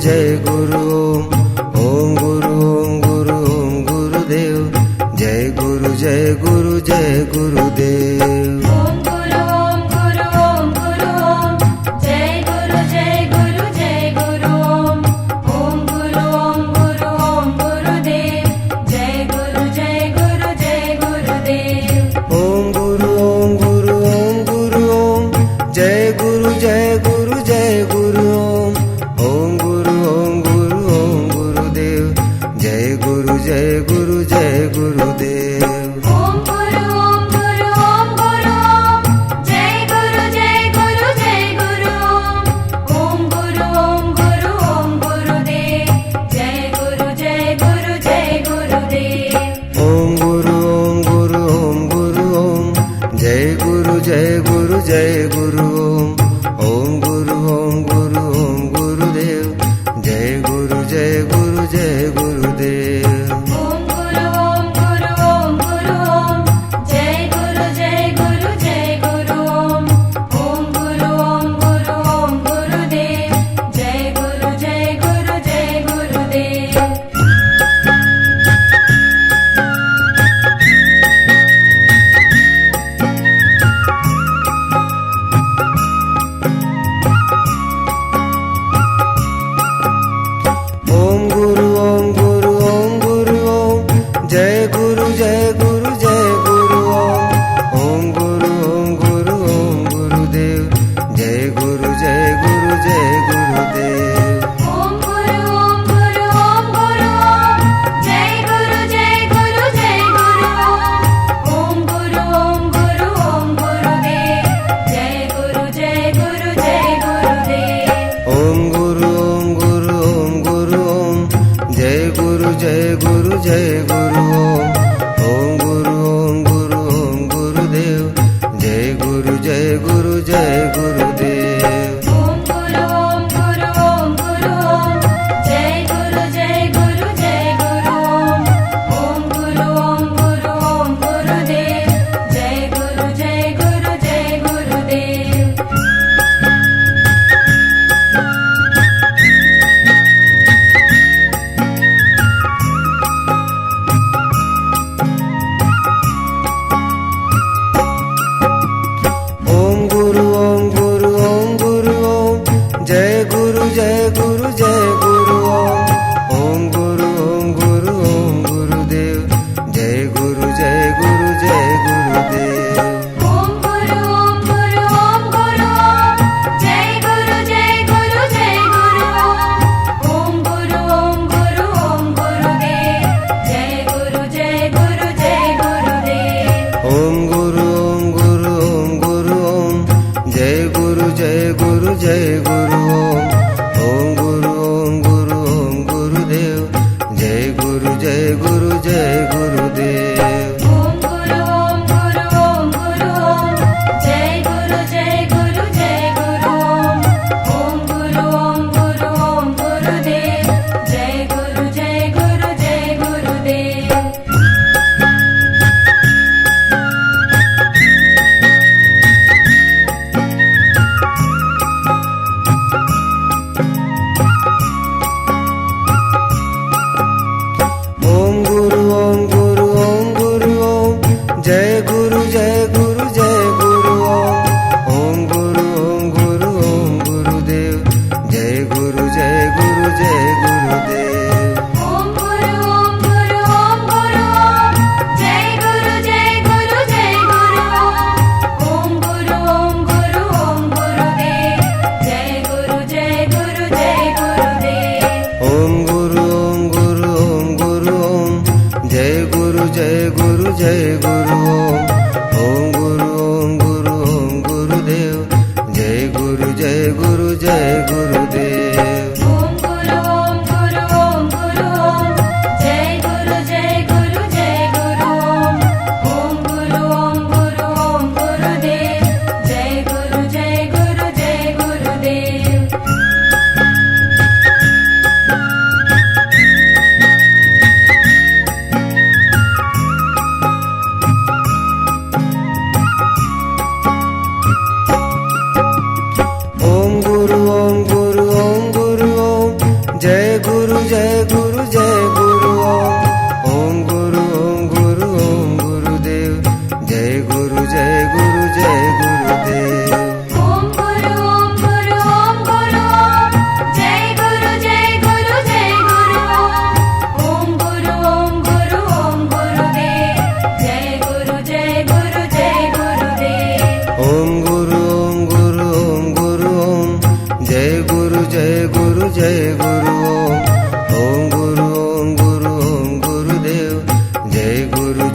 जय गुरु ओम गुरु ओम गुरुदेव जय गुरु जय गुरुदेव। ओम गुरु ओम जय गुरु जय गुरु ओम गुरु ओम गुरुदेव जय गुरु जय गुरुदेव। ओम गुरु ओम जय गुरु जय गुरु ओम गुरु ओम गुरुदेव जय गुरु जय गुरुदेव। ओम गुरु ओम जय गुरु जय गुरु ओम गुरु ओम गुरुदेव जय गुरु जय गुरुदेव। ओम गुरु ओम जय गुरु जय गुरु ओम गुरु ओम गुरुदेव जय गुरु जय गुरुदेव। ओम गुरु ओम जय गुरु जय गुरु ओम गुरु ओम गुरुदेव जय गुरु जय गुरुदेव। ओम गुरु ओम जय गुरु ओम गुरु ओम गुरुदेव जय गुरु जय गुरुदेव। ओम गुरु ओम जय गुरु ओम गुरु ओम गुरुदेव जय गुरु जय गुरुदेव। ओम गुरु ओम जय गुरु जय गुरु ओम गुरु ओम गुरुदेव जय गुरु जय गुरुदेव। ओम गुरु ओम जय गुरु ओम गुरु ओम गुरुदेव जय गुरु जय गुरुदेव। ओम गुरु ओम जय गुरु ओम गुरु ओम गुरुदेव जय गुरु जय गुरुदेव। ओम गुरु ओम जय गुरु ओम गुरु ओम गुरुदेव जय गुरु जय गुरुदेव। ओम गुरु ओम जय गुरु ओम गुरु ओम गुरुदेव जय गुरु जय गुरुदेव। ओम गुरु ओम जय गुरु ओम गुरु ओम गुरुदेव जय गुरु जय गुरुदेव। ओम गुरु ओम जय गुरु ओम गुरु ओम गुरुदेव जय गुरु जय गुरुदेव। ओम गुरु ओम जय गुरु ओम गुरु ओम गुरुदेव जय गुरु जय गुरुदेव। ओम गुरु ओम जय गुरु ओम गुरु ओम गुरुदेव जय गुरु जय गुरुदेव। ओम गुरु ओम जय गुरु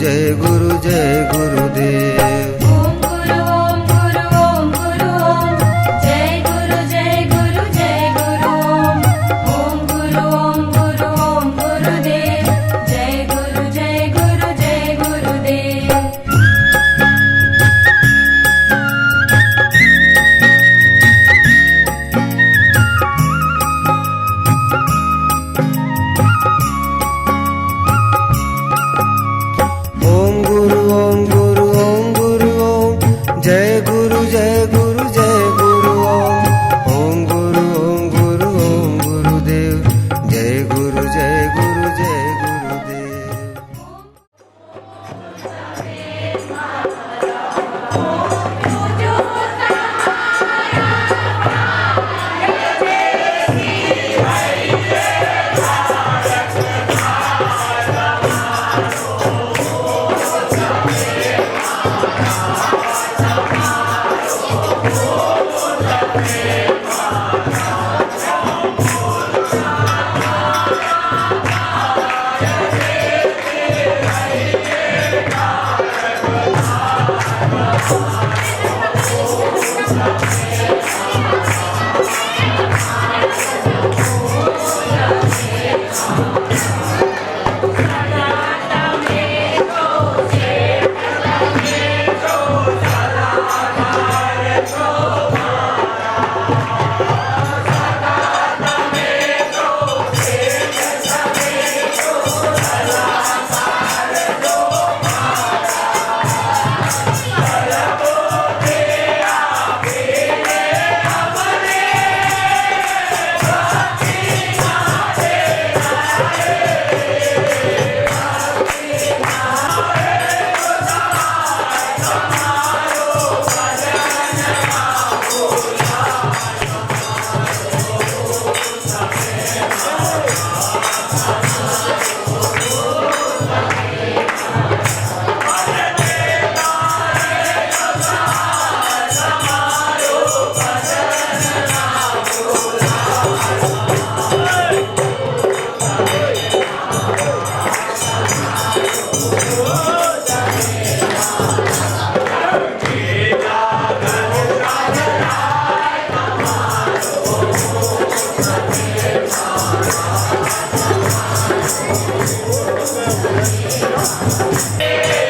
जय गुरु गुरुदेव। ओम गुरु ओम गुरु ओम गुरु ओम जय गुरु जय गुरु जय गुरु ओम गुरु ओम गुरु ओम गुरुदेव जय गुरु जय गुरु जय गुरुदेव। ओम गुरु ओम गुरु ओम गुरु ओम जय गुरु जय गुरु जय गुरु ओम गुरु ओम गुरु ओम गुरुदेव जय गुरु जय गुरु जय गुरुदेव। Hey!